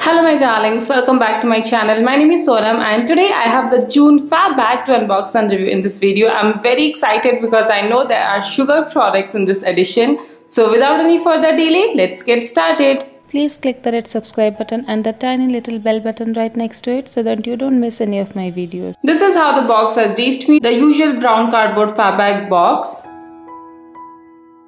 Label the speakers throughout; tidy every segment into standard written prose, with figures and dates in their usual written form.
Speaker 1: Hello my darlings, welcome back to my channel. My name is Sonam and today I have the June Fab Bag to unbox and review in this video. I'm very excited because I know there are sugar products in this edition. So without any further delay, let's get started.
Speaker 2: Please click the red subscribe button and the tiny little bell button right next to it so that you don't miss any of my videos.
Speaker 1: This is how the box has reached me. The usual brown cardboard Fab Bag box.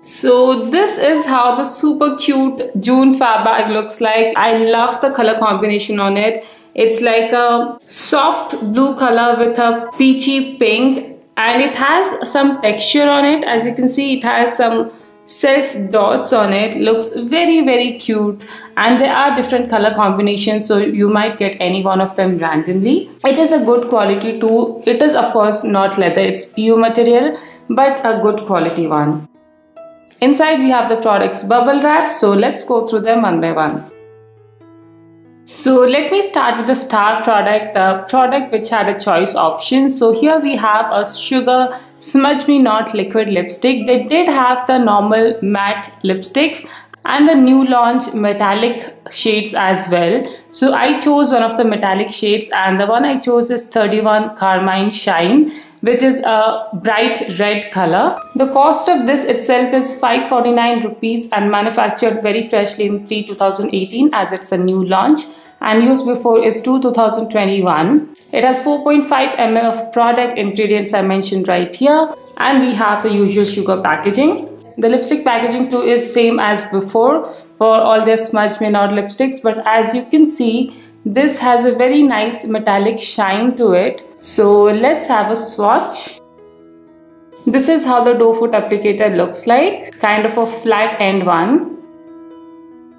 Speaker 1: So this is how the super cute June Fab Bag looks like. I love the color combination on it. It's like a soft blue color with a peachy pink and it has some texture on it. As you can see, it has some self dots on it. Looks very cute and there are different color combinations, so you might get any one of them randomly. It is a good quality too. It is of course not leather, it's PU material, but a good quality one. Inside we have the products bubble wrap, so let's go through them one by one. So let me start with the star product, the product which had a choice option. So here we have a sugar smudge me not liquid lipstick. They did have the normal matte lipsticks and the new launch metallic shades as well. So I chose one of the metallic shades and the one I chose is 31 Carmine Shine, which is a bright red color. The cost of this itself is 549 rupees and manufactured very freshly in 2018 as it's a new launch, and used before is 2021. It has 4.5 ml of product ingredients I mentioned right here, and we have the usual sugar packaging. The lipstick packaging too is same as before for all their smudge me not lipsticks, but as you can see, this has a very nice metallic shine to it. So let's have a swatch. This is how the doe foot applicator looks like, kind of a flat end one.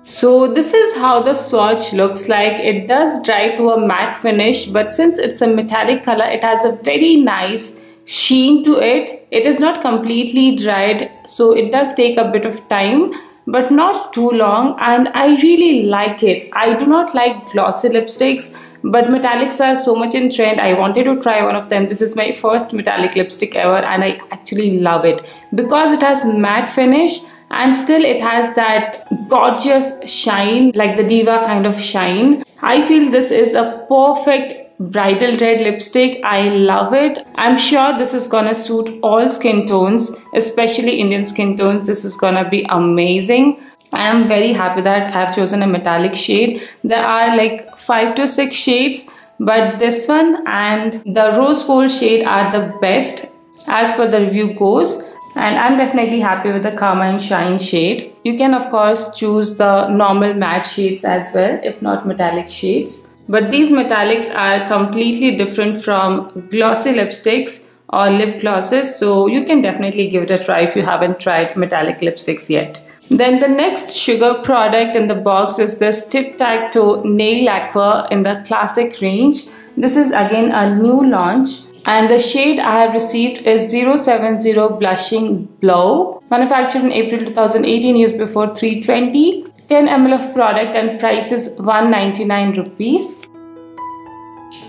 Speaker 1: So this is how the swatch looks like. It does dry to a matte finish, but since it's a metallic color, it has a very nice sheen to it. It is not completely dried, so it does take a bit of time, but not too long, and I really like it. I do not like glossy lipsticks, but metallics are so much in trend. I wanted to try one of them. This is my first metallic lipstick ever and I actually love it because it has matte finish and still it has that gorgeous shine, like the diva kind of shine. I feel this is a perfect bridal red lipstick. I love it. I'm sure this is gonna suit all skin tones, especially Indian skin tones. This is gonna be amazing. I am very happy that I have chosen a metallic shade. There are like 5 to 6 shades, but this one and the rose gold shade are the best as per the review goes. And I'm definitely happy with the Carmine Shine shade. You can of course choose the normal matte shades as well, if not metallic shades. But these metallics are completely different from glossy lipsticks or lip glosses, so you can definitely give it a try if you haven't tried metallic lipsticks yet. Then the next sugar product in the box is this Tip Tac Toe Nail Lacquer in the classic range. This is again a new launch and the shade I have received is 070 Blushing Blow. Manufactured in April 2018, used before 320. 10 ml of product and price is 199 rupees.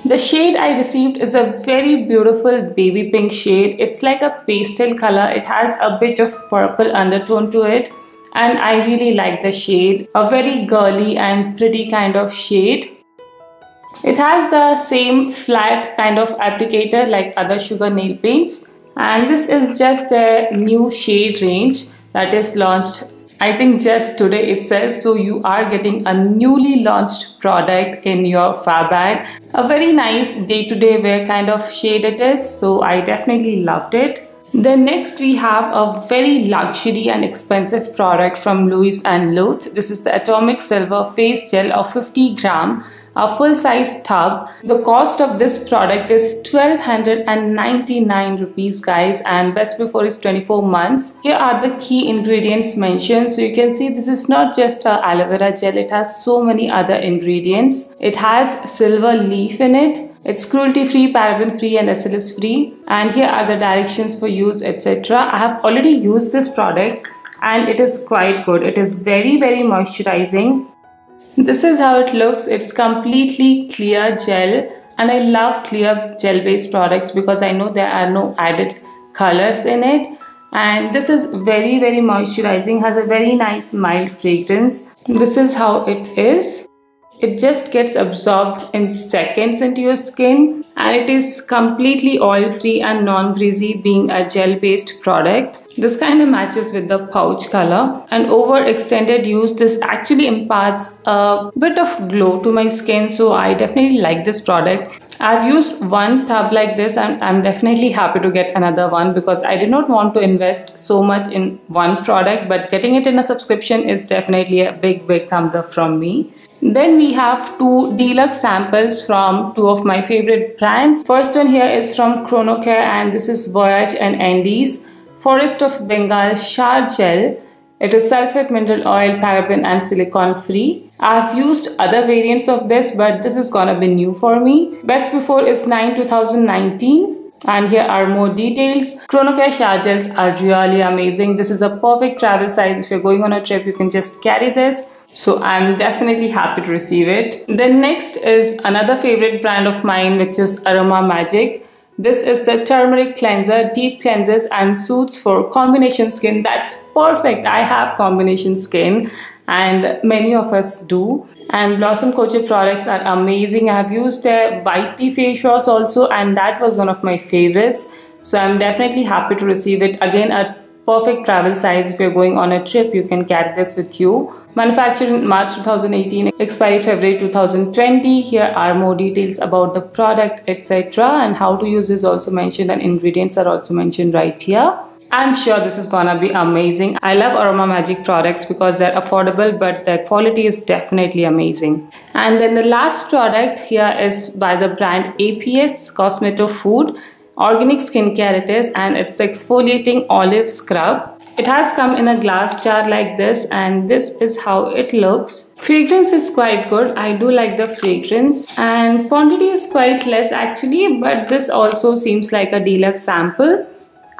Speaker 1: The shade I received is a very beautiful baby pink shade. It's like a pastel color. It has a bit of purple undertone to it and I really like the shade. A very girly and pretty kind of shade. It has the same flat kind of applicator like other sugar nail paints, and this is just the new shade range that is launched I think just today itself, so you are getting a newly launched product in your Fab Bag. A very nice day-to-day wear kind of shade it is, so I definitely loved it. Then next we have a very luxury and expensive product from Louis & Luthe. This is the Atomic Silver Face Gel of 50 gram, a full-size tub. The cost of this product is 1299 rupees guys, and best before is 24 months. Here are the key ingredients mentioned. So you can see this is not just a aloe vera gel, it has so many other ingredients. It has silver leaf in it. It's cruelty-free, paraben-free and SLS-free. And here are the directions for use, etc. I have already used this product and it is quite good. It is very moisturizing. This is how it looks. It's completely clear gel and I love clear gel based products because I know there are no added colors in it. And this is very moisturizing, has a very nice mild fragrance. This is how it is. it just gets absorbed in seconds into your skin, and it is completely oil free and non-greasy, being a gel based product. This kind of matches with the pouch color, and over extended use this actually imparts a bit of glow to my skin, so I definitely like this product. I've used one tub like this and I'm definitely happy to get another one because I did not want to invest so much in one product, but getting it in a subscription is definitely a big thumbs up from me. Then we have two deluxe samples from two of my favorite brands. First one here is from Kronecker, and this is Voyage and Andes Forest of Bengal Shower Gel. It is sulfate, mineral oil, paraben and silicone free. I have used other variants of this, but this is gonna be new for me. Best before is 9/2019. And here are more details. Kronecker shower gels are really amazing. This is a perfect travel size. If you're going on a trip, you can just carry this. So I'm definitely happy to receive it. Then next is another favorite brand of mine, which is Aroma Magic. This is the turmeric cleanser, deep cleanses and soothes for combination skin. That's perfect. I have combination skin and many of us do. And Blossom Coach products are amazing. I have used their white tea face wash also, and that was one of my favorites. So I'm definitely happy to receive it. Again, a perfect travel size. If you're going on a trip, you can carry this with you. Manufactured in March 2018, expiry February 2020. Here are more details about the product, etc. and how to use is also mentioned, and ingredients are also mentioned right here. I'm sure this is gonna be amazing. I love Aroma Magic products because they're affordable, but their quality is definitely amazing. And then the last product here is by the brand APS Cosmeto Food. Organic skincare it is, and it's the exfoliating olive scrub. It has come in a glass jar like this, and this is how it looks. Fragrance is quite good. I do like the fragrance, and quantity is quite less actually, but this also seems like a deluxe sample.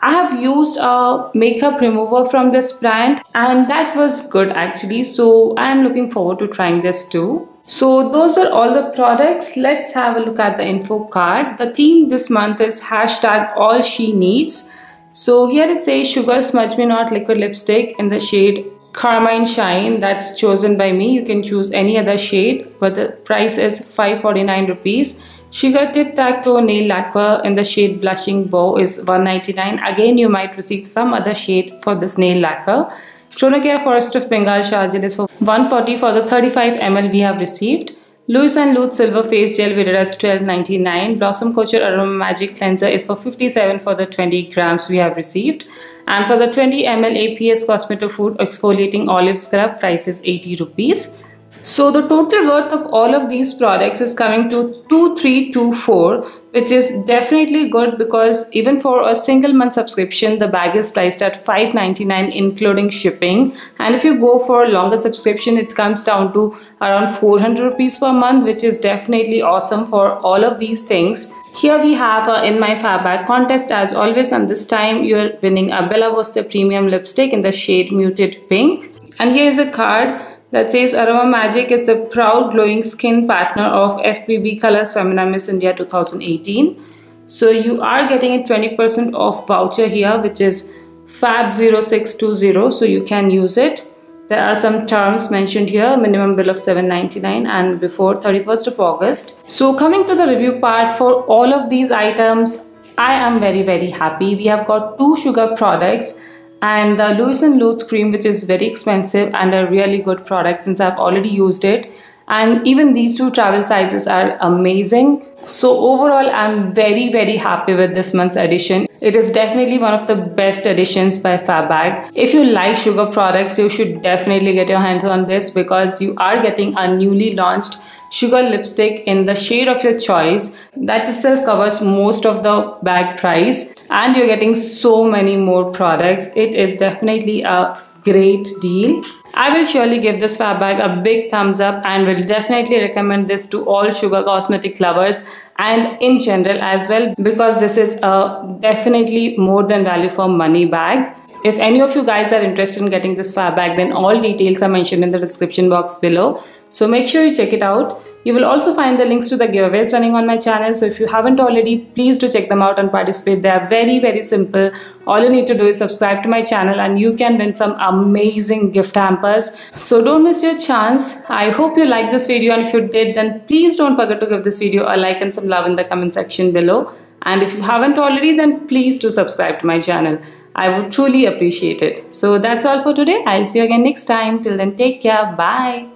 Speaker 1: I have used a makeup remover from this brand, and that was good actually, so I am looking forward to trying this too. So those are all the products. Let's have a look at the info card. The theme this month is #AllSheNeeds. So here it says Sugar Smudge Me Not Liquid Lipstick in the shade Carmine Shine. That's chosen by me. You can choose any other shade, but the price is 549 rupees. Sugar Tip Tac Toe Nail Lacquer in the shade Blushing Bow is 199. Again, you might receive some other shade for this nail lacquer. Kronecker Forest of Bengal Shower Gel is for 140 for the 35 ml we have received. Louis & Lutz Silver Face Gel we did as $12.99. Blossom Coach Aroma Magic Cleanser is for 57 for the 20 grams we have received. And for the 20 ml APS Cosmeto Food Exfoliating Olive Scrub, price is 80 rupees. So the total worth of all of these products is coming to 2324, which is definitely good because even for a single month subscription, the bag is priced at $5.99 including shipping. And if you go for a longer subscription, it comes down to around 400 rupees per month, which is definitely awesome for all of these things. Here we have a In My Fab Bag contest as always, and this time you're winning a Bella Vista Premium Lipstick in the shade Muted Pink. And here is a card that says Aroma Magic is the proud glowing skin partner of FBB Colors Femina Miss India 2018. So you are getting a 20% off voucher here, which is Fab0620, so you can use it. There are some terms mentioned here, minimum bill of $7.99 and before 31st of August. So coming to the review part for all of these items, I am very happy. We have got two sugar products and the Louis & Lutz cream, which is very expensive and a really good product since I've already used it. And even these two travel sizes are amazing. So overall, I'm very happy with this month's edition. It is definitely one of the best editions by Fab Bag. If you like sugar products, you should definitely get your hands on this because you are getting a newly launched sugar lipstick in the shade of your choice. That itself covers most of the bag price and you're getting so many more products. It is definitely a great deal. I will surely give this Fab Bag a big thumbs up and will definitely recommend this to all sugar cosmetic lovers and in general as well, because this is a definitely more than value for money bag. If any of you guys are interested in getting this Fab Bag, then all details are mentioned in the description box below. So make sure you check it out. You will also find the links to the giveaways running on my channel. So if you haven't already, please do check them out and participate. They are very simple. All you need to do is subscribe to my channel and you can win some amazing gift hampers. So don't miss your chance. I hope you liked this video, and if you did, then please don't forget to give this video a like and some love in the comment section below. And if you haven't already, then please do subscribe to my channel. I would truly appreciate it. So that's all for today. I'll see you again next time. Till then, take care. Bye.